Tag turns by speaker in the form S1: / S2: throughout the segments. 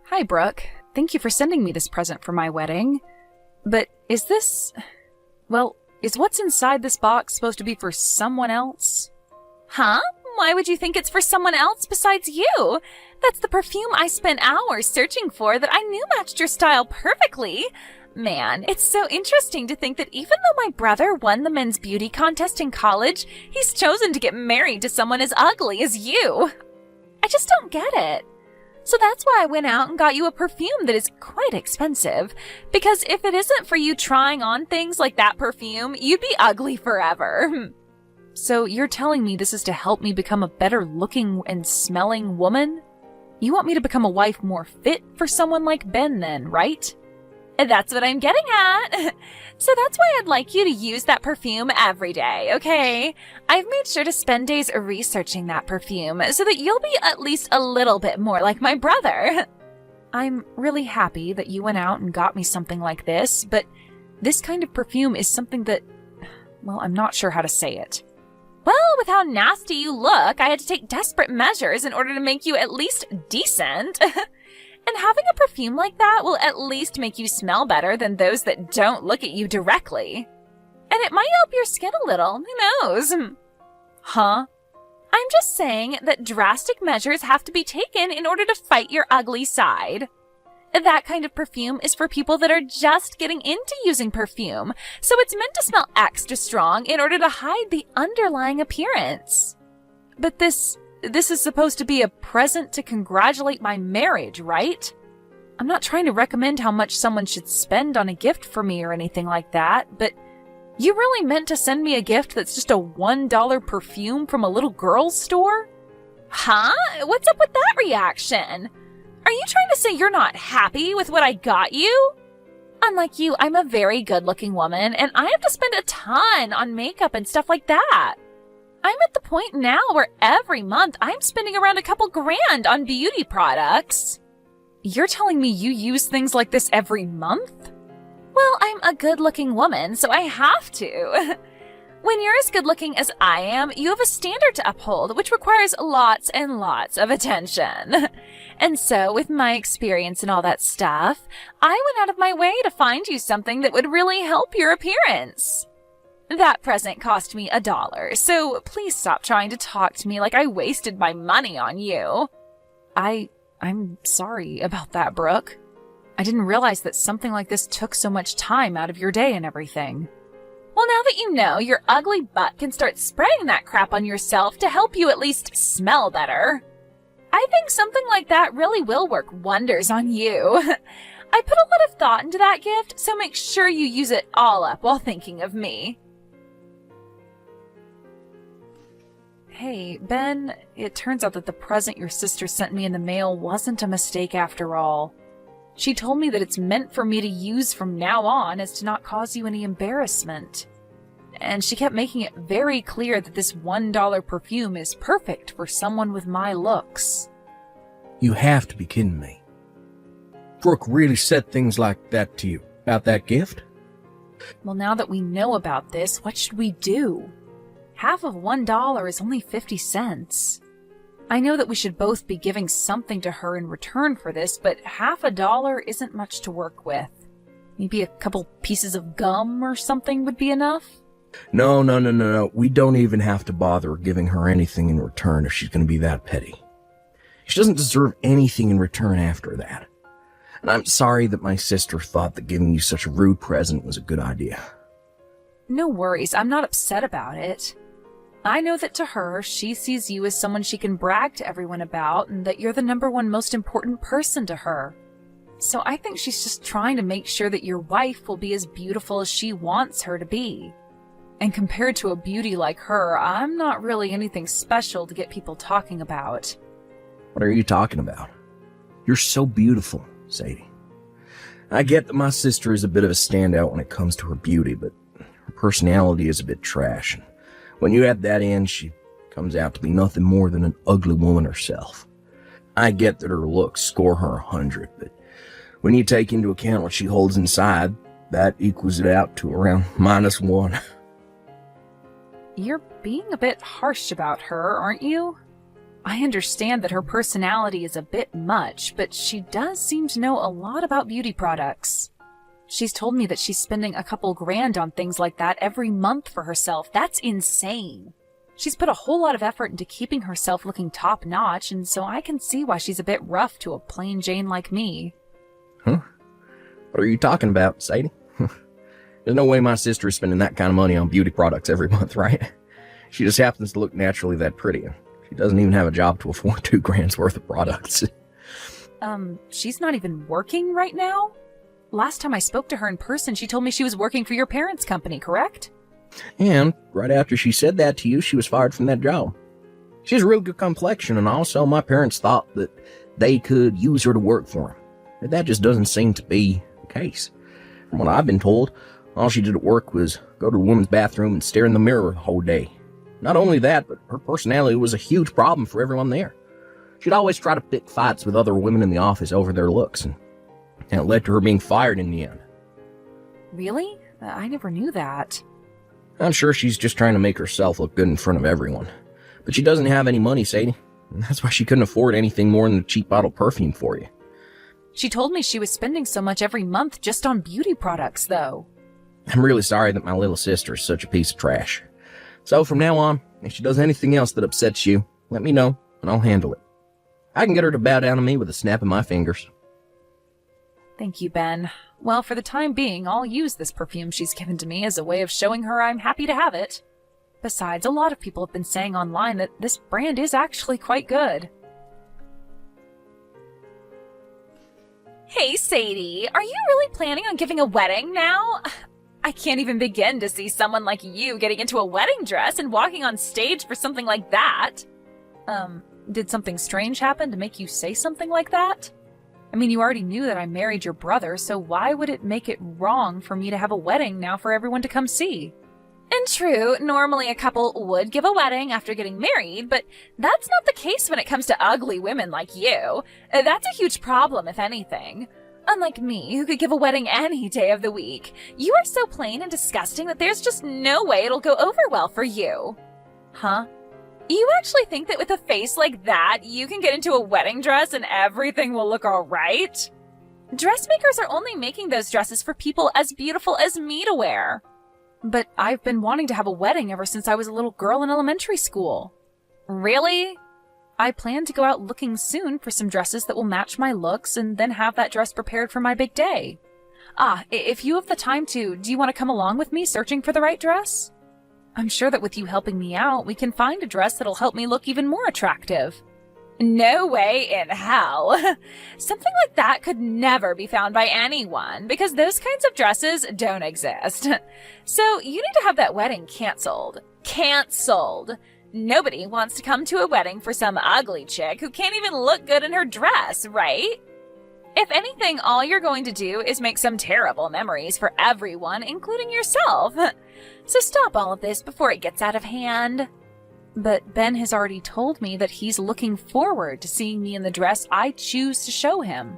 S1: Hi, Brooke. Thank you for sending me this present for my wedding. But is this... Well, is what's inside this box supposed to be for someone else?
S2: Huh? Why would you think it's for someone else besides you? That's the perfume I spent hours searching for that I knew matched your style perfectly. Man, it's so interesting to think that even though my brother won the men's beauty contest in college, he's chosen to get married to someone as ugly as you. I just don't get it. So that's why I went out and got you a perfume that is quite expensive. Because if it isn't for you trying on things like that perfume, you'd be ugly forever.
S1: So you're telling me this is to help me become a better looking and smelling woman? You want me to become a wife more fit for someone like Ben then, right?
S2: That's what I'm getting at. So that's why I'd like you to use that perfume every day, okay? I've made sure to spend days researching that perfume so that you'll be at least a little bit more like my brother.
S1: I'm really happy that you went out and got me something like this, but this kind of perfume is something that, well, I'm not sure how to say it.
S2: Well, with how nasty you look, I had to take desperate measures in order to make you at least decent. And having a perfume like that will at least make you smell better than those that don't look at you directly. And it might help your skin a little, who knows?
S1: Huh?
S2: I'm just saying that drastic measures have to be taken in order to fight your ugly side. That kind of perfume is for people that are just getting into using perfume, so it's meant to smell extra strong in order to hide the underlying appearance.
S1: But this is supposed to be a present to congratulate my marriage, right? I'm not trying to recommend how much someone should spend on a gift for me or anything like that, but you really meant to send me a gift that's just a $1 perfume from a little girl's store?
S2: Huh? What's up with that reaction? Are you trying to say you're not happy with what I got you? Unlike you, I'm a very good-looking woman, and I have to spend a ton on makeup and stuff like that. I'm at the point now where every month I'm spending around a couple grand on beauty products.
S1: You're telling me you use things like this every month?
S2: Well, I'm a good-looking woman, so I have to. When you're as good-looking as I am, you have a standard to uphold, which requires lots and lots of attention. And so, with my experience and all that stuff, I went out of my way to find you something that would really help your appearance. That present cost me $1, so please stop trying to talk to me like I wasted my money on you.
S1: I'm sorry about that, Brooke. I didn't realize that something like this took so much time out of your day and everything.
S2: Well, now that you know, your ugly butt can start spraying that crap on yourself to help you at least smell better. I think something like that really will work wonders on you. I put a lot of thought into that gift, so make sure you use it all up while thinking of me.
S1: Hey, Ben, it turns out that the present your sister sent me in the mail wasn't a mistake after all. She told me that it's meant for me to use from now on as to not cause you any embarrassment. And she kept making it very clear that this $1 perfume is perfect for someone with my looks.
S3: You have to be kidding me. Brooke really said things like that to you about that gift?
S1: Well, now that we know about this, what should we do? Half of $1 is only 50 cents. I know that we should both be giving something to her in return for this, but half a dollar isn't much to work with. Maybe a couple pieces of gum or something would be enough?
S3: No. We don't even have to bother giving her anything in return if she's going to be that petty. She doesn't deserve anything in return after that. And I'm sorry that my sister thought that giving you such a rude present was a good idea.
S1: No worries, I'm not upset about it. I know that to her, she sees you as someone she can brag to everyone about, and that you're the number one most important person to her. So I think she's just trying to make sure that your wife will be as beautiful as she wants her to be. And compared to a beauty like her, I'm not really anything special to get people talking about.
S3: What are you talking about? You're so beautiful, Sadie. I get that my sister is a bit of a standout when it comes to her beauty, but her personality is a bit trash. And when you add that in, she comes out to be nothing more than an ugly woman herself. I get that her looks score her 100, but when you take into account what she holds inside, that equals it out to around -1.
S1: You're being a bit harsh about her, aren't you? I understand that her personality is a bit much, but she does seem to know a lot about beauty products. She's told me that she's spending a couple grand on things like that every month for herself. That's insane. She's put a whole lot of effort into keeping herself looking top-notch, and so I can see why she's a bit rough to a plain Jane like me.
S3: Huh? What are you talking about, Sadie? There's no way my sister is spending that kind of money on beauty products every month, right? She just happens to look naturally that pretty. She doesn't even have a job to afford $2,000 worth of products.
S1: She's not even working right now? Last time I spoke to her in person, she told me she was working for your parents' company, correct?
S3: And right after she said that to you, she was fired from that job. She has a real good complexion, and also my parents thought that they could use her to work for them. But that just doesn't seem to be the case. From what I've been told, all she did at work was go to the women's bathroom and stare in the mirror the whole day. Not only that, but her personality was a huge problem for everyone there. She'd always try to pick fights with other women in the office over their looks, and it led to her being fired in the end.
S1: Really? I never knew that.
S3: I'm sure she's just trying to make herself look good in front of everyone. But she doesn't have any money, Sadie. And that's why she couldn't afford anything more than a cheap bottle of perfume for you.
S1: She told me she was spending so much every month just on beauty products, though.
S3: I'm really sorry that my little sister is such a piece of trash. So from now on, if she does anything else that upsets you, let me know, and I'll handle it. I can get her to bow down to me with a snap of my fingers.
S1: Thank you, Ben. Well, for the time being, I'll use this perfume she's given to me as a way of showing her I'm happy to have it. Besides, a lot of people have been saying online that this brand is actually quite good.
S2: Hey, Sadie, are you really planning on giving a wedding now? I can't even begin to see someone like you getting into a wedding dress and walking on stage for something like that.
S1: Did something strange happen to make you say something like that? I mean, you already knew that I married your brother, so why would it make it wrong for me to have a wedding now for everyone to come see?
S2: And true, normally a couple would give a wedding after getting married, but that's not the case when it comes to ugly women like you. That's a huge problem, if anything. Unlike me, who could give a wedding any day of the week, you are so plain and disgusting that there's just no way it'll go over well for you.
S1: Huh?
S2: You actually think that with a face like that, you can get into a wedding dress and everything will look alright? Dressmakers are only making those dresses for people as beautiful as me to wear.
S1: But I've been wanting to have a wedding ever since I was a little girl in elementary school.
S2: Really?
S1: I plan to go out looking soon for some dresses that will match my looks and then have that dress prepared for my big day. If you have the time to, do you want to come along with me searching for the right dress? I'm sure that with you helping me out, we can find a dress that'll help me look even more attractive.
S2: No way in hell. Something like that could never be found by anyone because those kinds of dresses don't exist. So you need to have that wedding canceled. Canceled. Nobody wants to come to a wedding for some ugly chick who can't even look good in her dress, right? If anything, all you're going to do is make some terrible memories for everyone, including yourself. So stop all of this before it gets out of hand.
S1: But Ben has already told me that he's looking forward to seeing me in the dress I choose to show him.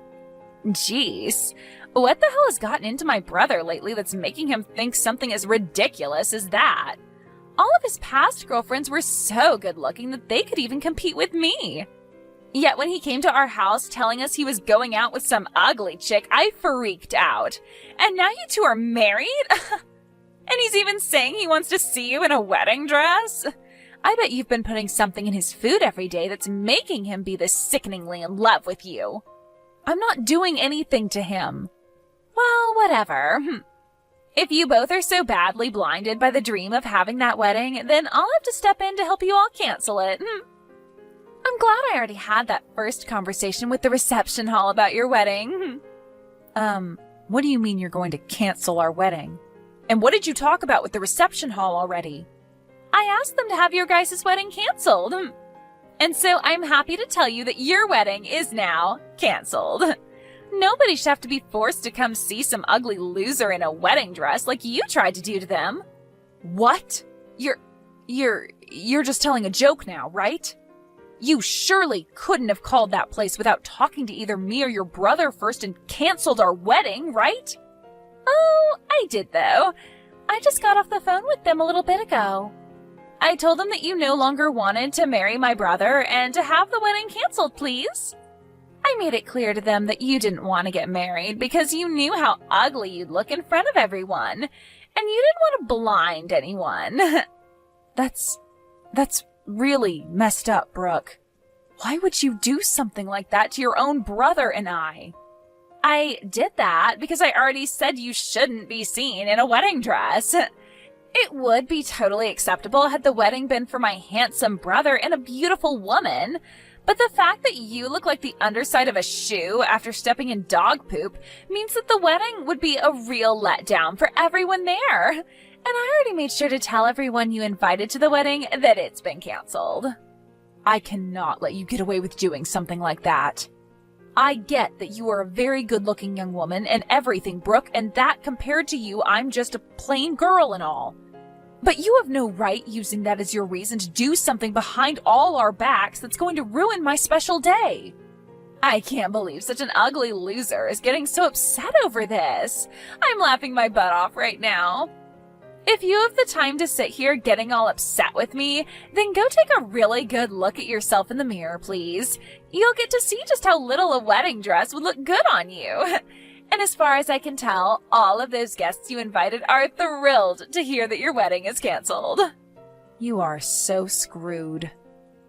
S2: Jeez, what the hell has gotten into my brother lately that's making him think something as ridiculous as that? All of his past girlfriends were so good looking that they could even compete with me. Yet when he came to our house telling us he was going out with some ugly chick, I freaked out. And now you two are married? And he's even saying he wants to see you in a wedding dress? I bet you've been putting something in his food every day that's making him be this sickeningly in love with you.
S1: I'm not doing anything to him.
S2: Well, whatever. If you both are so badly blinded by the dream of having that wedding, then I'll have to step in to help you all cancel it. I'm glad I already had that first conversation with the reception hall about your wedding.
S1: What do you mean you're going to cancel our wedding? And what did you talk about with the reception hall already?
S2: I asked them to have your guys' wedding canceled. And so I'm happy to tell you that your wedding is now canceled. Nobody should have to be forced to come see some ugly loser in a wedding dress like you tried to do to them.
S1: What? You're just telling a joke now, right? You surely couldn't have called that place without talking to either me or your brother first and canceled our wedding, right?
S2: Oh, I did though. I just got off the phone with them a little bit ago. I told them that you no longer wanted to marry my brother and to have the wedding canceled, please. I made it clear to them that you didn't want to get married because you knew how ugly you'd look in front of everyone, and you didn't want to blind anyone.
S1: That's really messed up, Brooke. Why would you do something like that to your own brother and I?
S2: I did that because I already said you shouldn't be seen in a wedding dress. It would be totally acceptable had the wedding been for my handsome brother and a beautiful woman, but the fact that you look like the underside of a shoe after stepping in dog poop means that the wedding would be a real letdown for everyone there. And I already made sure to tell everyone you invited to the wedding that it's been canceled.
S1: I cannot let you get away with doing something like that. I get that you are a very good-looking young woman and everything, Brooke, and that compared to you, I'm just a plain girl and all. But you have no right using that as your reason to do something behind all our backs that's going to ruin my special day.
S2: I can't believe such an ugly loser is getting so upset over this. I'm laughing my butt off right now. If you have the time to sit here getting all upset with me, then go take a really good look at yourself in the mirror, please. You'll get to see just how little a wedding dress would look good on you. And as far as I can tell, all of those guests you invited are thrilled to hear that your wedding is canceled.
S1: You are so screwed.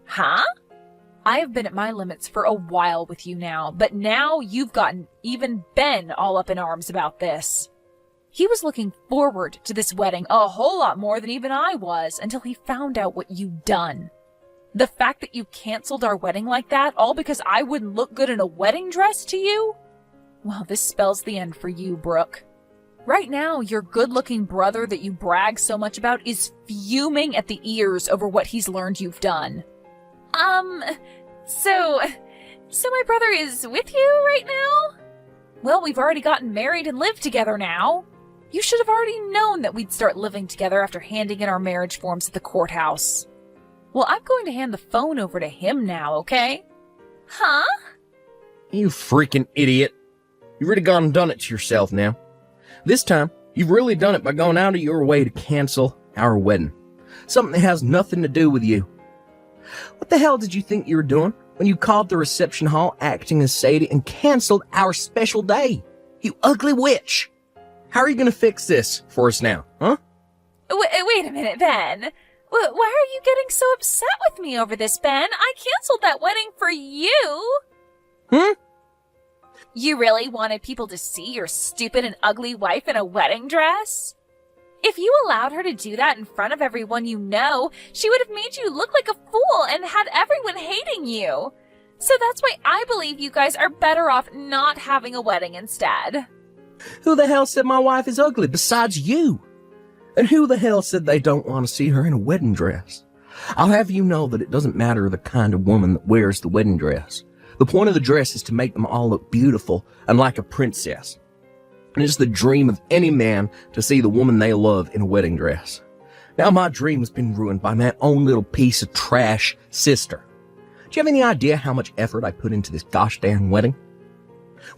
S2: Huh?
S1: I have been at my limits for a while with you now, but now you've gotten even Ben all up in arms about this. He was looking forward to this wedding a whole lot more than even I was until he found out what you'd done. The fact that you canceled our wedding like that, all because I wouldn't look good in a wedding dress to you? Well, this spells the end for you, Brooke. Right now, your good-looking brother that you brag so much about is fuming at the ears over what he's learned you've done.
S2: So my brother is with you right now?
S1: Well, we've already gotten married and live together now. You should have already known that we'd start living together after handing in our marriage forms at the courthouse. Well, I'm going to hand the phone over to him now, okay?
S2: Huh?
S3: You freaking idiot. You've really gone and done it to yourself now. This time, you've really done it by going out of your way to cancel our wedding. Something that has nothing to do with you. What the hell did you think you were doing when you called the reception hall acting as Sadie and canceled our special day? You ugly witch! How are you going to fix this for us now, huh?
S2: Wait a minute, Ben. Why are you getting so upset with me over this, Ben? I canceled that wedding for you. You really wanted people to see your stupid and ugly wife in a wedding dress? If you allowed her to do that in front of everyone you know, she would have made you look like a fool and had everyone hating you. So that's why I believe you guys are better off not having a wedding instead.
S3: Who the hell said my wife is ugly besides you? And who the hell said they don't want to see her in a wedding dress? I'll have you know that it doesn't matter the kind of woman that wears the wedding dress. The point of the dress is to make them all look beautiful and like a princess. And it's the dream of any man to see the woman they love in a wedding dress. Now my dream has been ruined by my own little piece of trash sister. Do you have any idea how much effort I put into this gosh darn wedding?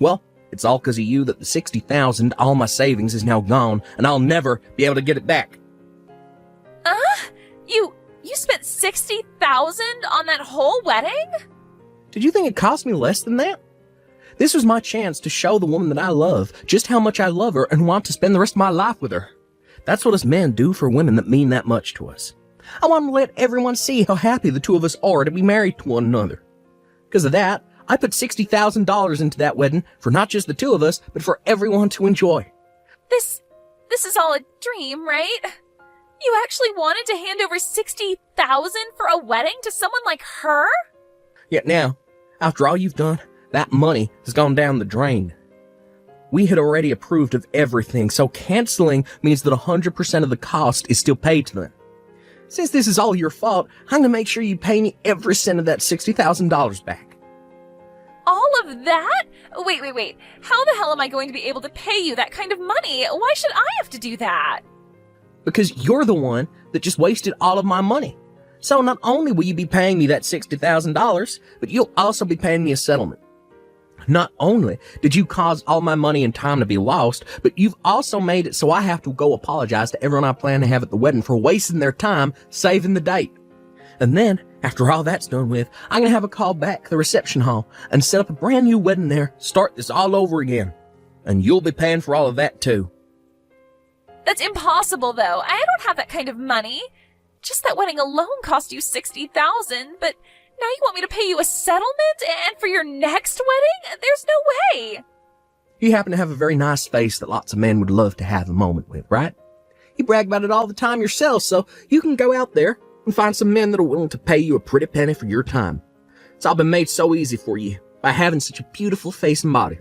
S3: Well, it's all because of you that the $60,000, all my savings, is now gone, and I'll never be able to get it back.
S2: You spent $60,000 on that whole wedding?
S3: Did you think it cost me less than that? This was my chance to show the woman that I love just how much I love her and want to spend the rest of my life with her. That's what us men do for women that mean that much to us. I want to let everyone see how happy the two of us are to be married to one another. Because of that, I put $60,000 into that wedding for not just the two of us, but for everyone to enjoy.
S2: This is all a dream, right? You actually wanted to hand over $60,000 for a wedding to someone like her?
S3: Yet now, after all you've done, that money has gone down the drain. We had already approved of everything, so canceling means that 100% of the cost is still paid to them. Since this is all your fault, I'm going to make sure you pay me every cent of that $60,000 back.
S2: All of that? Wait. How the hell am I going to be able to pay you that kind of money? Why should I have to do that?
S3: Because you're the one that just wasted all of my money. So not only will you be paying me that $60,000, but you'll also be paying me a settlement. Not only did you cause all my money and time to be lost, but you've also made it so I have to go apologize to everyone I plan to have at the wedding for wasting their time saving the date. And then, after all that's done with, I'm going to have a call back to the reception hall and set up a brand new wedding there, start this all over again. And you'll be paying for all of that too.
S2: That's impossible, though. I don't have that kind of money. Just that wedding alone cost you $60,000, but now you want me to pay you a settlement and for your next wedding? There's no way.
S3: You happen to have a very nice face that lots of men would love to have a moment with, right? You brag about it all the time yourself, so you can go out there and find some men that are willing to pay you a pretty penny for your time. It's all been made so easy for you by having such a beautiful face and body.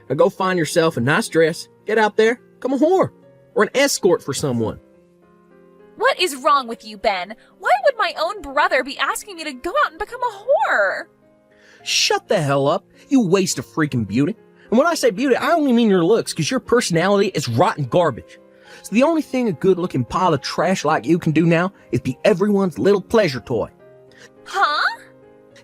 S3: Now go find yourself a nice dress, get out there, become a whore, or an escort for someone.
S2: What is wrong with you, Ben? Why would my own brother be asking me to go out and become a whore?
S3: Shut the hell up, you waste of freaking beauty. And when I say beauty, I only mean your looks, because your personality is rotten garbage. So the only thing a good-looking pile of trash like you can do now is be everyone's little pleasure toy.
S2: Huh?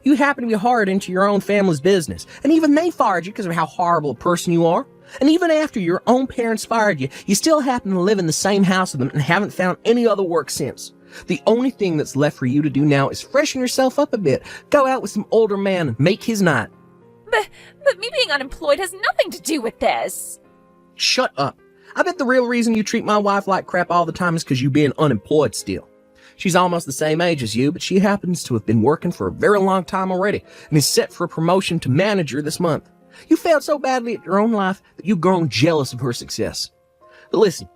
S3: You happen to be hired into your own family's business, and even they fired you because of how horrible a person you are. And even after your own parents fired you, you still happen to live in the same house with them and haven't found any other work since. The only thing that's left for you to do now is freshen yourself up a bit, go out with some older man and make his night.
S2: But me being unemployed has nothing to do with this.
S3: Shut up. I bet the real reason you treat my wife like crap all the time is because you being unemployed still. She's almost the same age as you, but she happens to have been working for a very long time already and is set for a promotion to manager this month. You failed so badly at your own life that you've grown jealous of her success. But listen,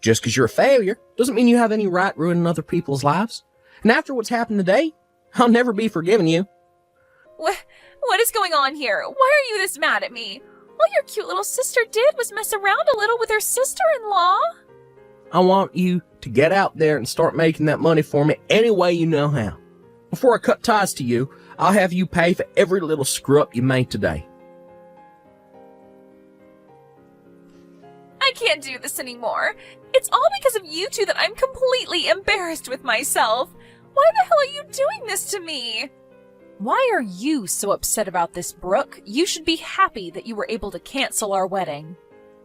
S3: just because you're a failure doesn't mean you have any right ruining other people's lives. And after what's happened today, I'll never be forgiving you.
S2: What is going on here? Why are you this mad at me? All your cute little sister did was mess around a little with her sister-in-law.
S3: I want you to get out there and start making that money for me any way you know how. Before I cut ties to you, I'll have you pay for every little screw-up you made today.
S2: I can't do this anymore. It's all because of you two that I'm completely embarrassed with myself. Why the hell are you doing this to me?
S1: Why are you so upset about this, Brooke? You should be happy that you were able to cancel our wedding.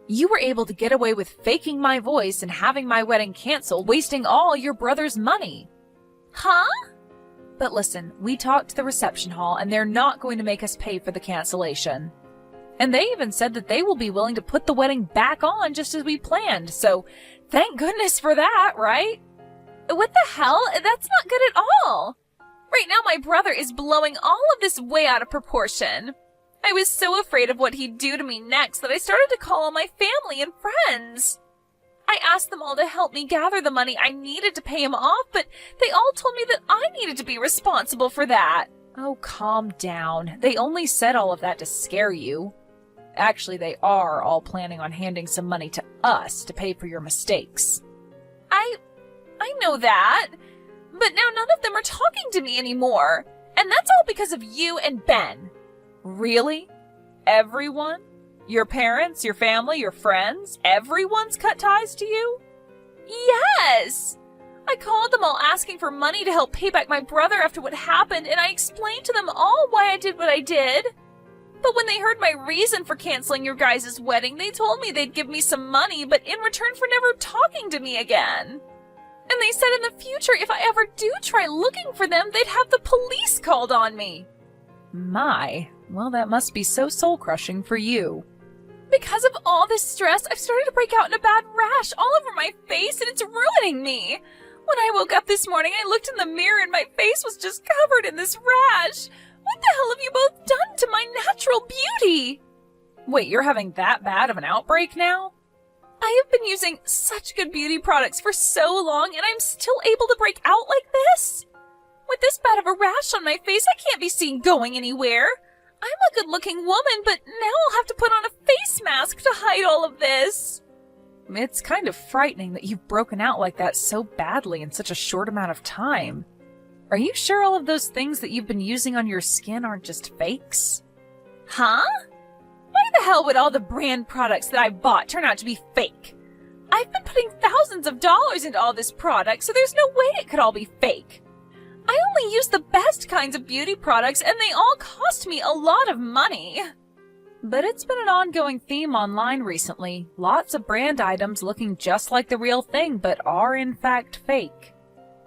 S1: You were able to get away with faking my voice and having my wedding canceled, wasting all your brother's money.
S2: Huh?
S1: But listen, we talked to the reception hall and they're not going to make us pay for the cancellation. And they even said that they will be willing to put the wedding back on just as we planned, so thank goodness for that, right?
S2: What the hell? That's not good at all. Right now my brother is blowing all of this way out of proportion. I was so afraid of what he'd do to me next that I started to call all my family and friends. I asked them all to help me gather the money I needed to pay him off, but they all told me that I needed to be responsible for that.
S1: Oh, calm down. They only said all of that to scare you. Actually, they are all planning on handing some money to us to pay for your mistakes.
S2: I know that, but now none of them are talking to me anymore, and that's all because of you and Ben.
S1: Really? Everyone? Your parents, your family, your friends? Everyone's cut ties to you?
S2: Yes! I called them all asking for money to help pay back my brother after what happened, and I explained to them all why I did what I did. But when they heard my reason for canceling your guys' wedding, they told me they'd give me some money, but in return for never talking to me again. And they said in the future, if I ever do try looking for them, they'd have the police called on me.
S1: My, well, that must be so soul-crushing for you.
S2: Because of all this stress, I've started to break out in a bad rash all over my face, and it's ruining me. When I woke up this morning, I looked in the mirror and my face was just covered in this rash. What the hell have you both done to my natural beauty?
S1: Wait, you're having that bad of an outbreak now?
S2: I have been using such good beauty products for so long, and I'm still able to break out like this? With this bad of a rash on my face, I can't be seen going anywhere. I'm a good-looking woman, but now I'll have to put on a face mask to hide all of this.
S1: It's kind of frightening that you've broken out like that so badly in such a short amount of time. Are you sure all of those things that you've been using on your skin aren't just fakes?
S2: Huh? Why the hell would all the brand products that I bought turn out to be fake? I've been putting thousands of dollars into all this product, so there's no way it could all be fake. I only use the best kinds of beauty products, and they all cost me a lot of money.
S1: But it's been an ongoing theme online recently. Lots of brand items looking just like the real thing, but are in fact fake.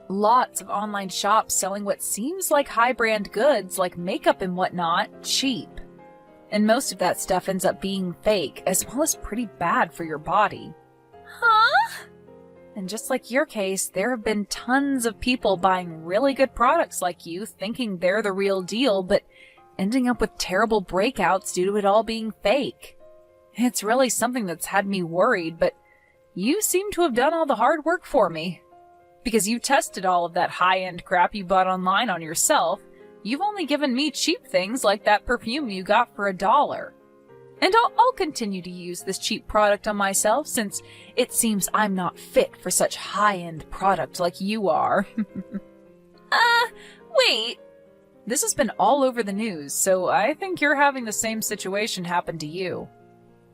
S1: Lots of online shops selling what seems like high-brand goods, like makeup and whatnot, cheap. And most of that stuff ends up being fake, as well as pretty bad for your body.
S2: Huh?
S1: And just like your case, there have been tons of people buying really good products like you, thinking they're the real deal, but ending up with terrible breakouts due to it all being fake. It's really something that's had me worried, but you seem to have done all the hard work for me. Because you tested all of that high-end crap you bought online on yourself, you've only given me cheap things like that perfume you got for $1. And I'll continue to use this cheap product on myself since it seems I'm not fit for such high-end product like you are.
S2: Wait.
S1: This has been all over the news, so I think you're having the same situation happen to you.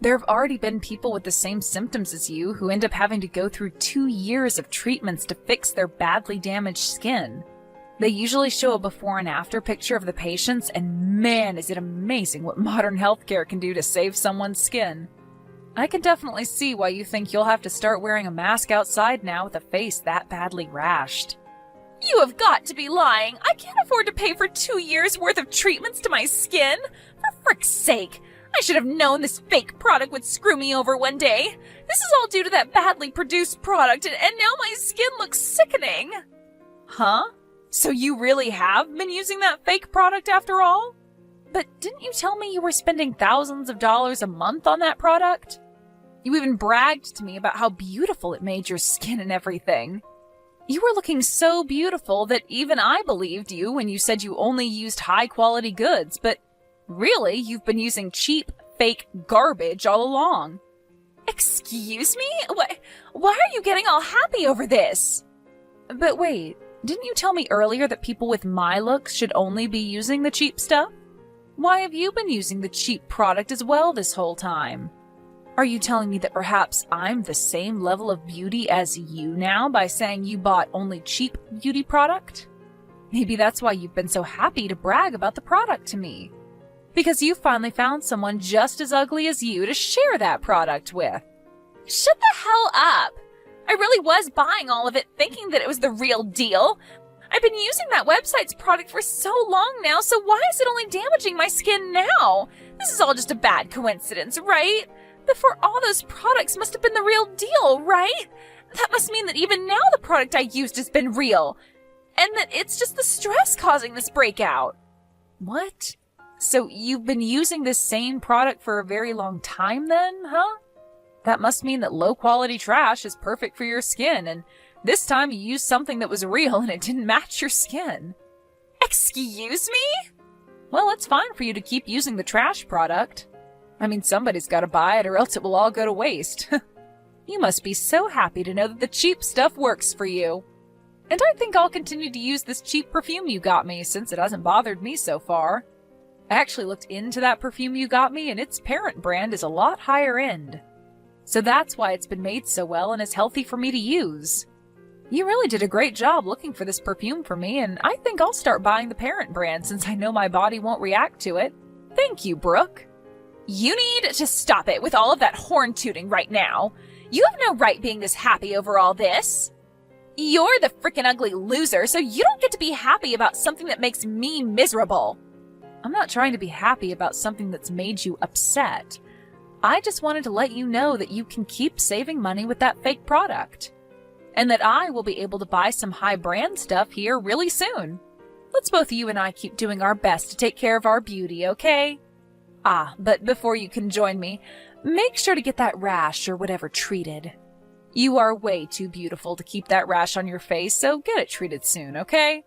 S1: There have already been people with the same symptoms as you who end up having to go through 2 years of treatments to fix their badly damaged skin. They usually show a before and after picture of the patients, and man, is it amazing what modern healthcare can do to save someone's skin. I can definitely see why you think you'll have to start wearing a mask outside now with a face that badly rashed.
S2: You have got to be lying. I can't afford to pay for 2 years' worth of treatments to my skin. For frick's sake. I should have known this fake product would screw me over one day. This is all due to that badly produced product, and now my skin looks sickening.
S1: Huh? So you really have been using that fake product after all? But didn't you tell me you were spending thousands of dollars a month on that product? You even bragged to me about how beautiful it made your skin and everything. You were looking so beautiful that even I believed you when you said you only used high-quality goods, but really, you've been using cheap, fake garbage all along.
S2: Excuse me? Why are you getting all happy over this?
S1: But wait, didn't you tell me earlier that people with my looks should only be using the cheap stuff? Why have you been using the cheap product as well this whole time? Are you telling me that perhaps I'm the same level of beauty as you now by saying you bought only cheap beauty product? Maybe that's why you've been so happy to brag about the product to me. Because you finally found someone just as ugly as you to share that product with.
S2: Shut the hell up! I really was buying all of it thinking that it was the real deal. I've been using that website's product for so long now, so why is it only damaging my skin now? This is all just a bad coincidence, right? Before all those products must have been the real deal, right? That must mean that even now the product I used has been real. And that it's just the stress causing this breakout.
S1: What? So you've been using this same product for a very long time then, huh? That must mean that low-quality trash is perfect for your skin, and this time you used something that was real and it didn't match your skin.
S2: Excuse me?
S1: Well, it's fine for you to keep using the trash product. I mean, somebody's got to buy it or else it will all go to waste. You must be so happy to know that the cheap stuff works for you. And I think I'll continue to use this cheap perfume you got me since it hasn't bothered me so far. I actually looked into that perfume you got me, and its parent brand is a lot higher end. So that's why it's been made so well and is healthy for me to use. You really did a great job looking for this perfume for me, and I think I'll start buying the parent brand since I know my body won't react to it. Thank you, Brooke.
S2: You need to stop it with all of that horn tooting right now. You have no right being this happy over all this. You're the frickin' ugly loser, so you don't get to be happy about something that makes me miserable.
S1: I'm not trying to be happy about something that's made you upset. I just wanted to let you know that you can keep saving money with that fake product. And that I will be able to buy some high brand stuff here really soon. Let's both you and I keep doing our best to take care of our beauty, okay? Ah, but before you can join me, make sure to get that rash or whatever treated. You are way too beautiful to keep that rash on your face, so get it treated soon, okay?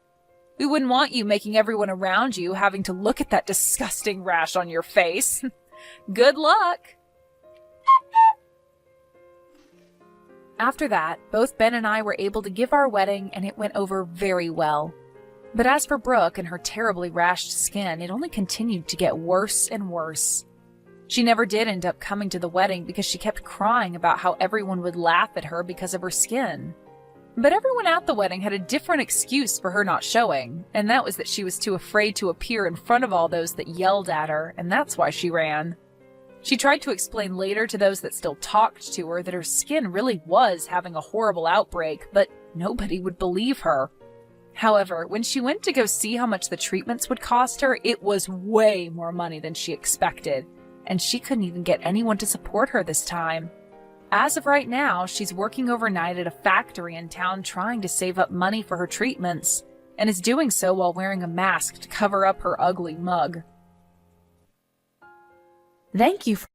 S1: We wouldn't want you making everyone around you having to look at that disgusting rash on your face. Good luck! After that, both Ben and I were able to give our wedding, and it went over very well. But as for Brooke and her terribly rashed skin, it only continued to get worse and worse. She never did end up coming to the wedding because she kept crying about how everyone would laugh at her because of her skin. But everyone at the wedding had a different excuse for her not showing, and that was that she was too afraid to appear in front of all those that yelled at her, and that's why she ran. She tried to explain later to those that still talked to her that her skin really was having a horrible outbreak, but nobody would believe her. However, when she went to go see how much the treatments would cost her, it was way more money than she expected, and she couldn't even get anyone to support her this time. As of right now, she's working overnight at a factory in town trying to save up money for her treatments, and is doing so while wearing a mask to cover up her ugly mug.
S4: Thank you for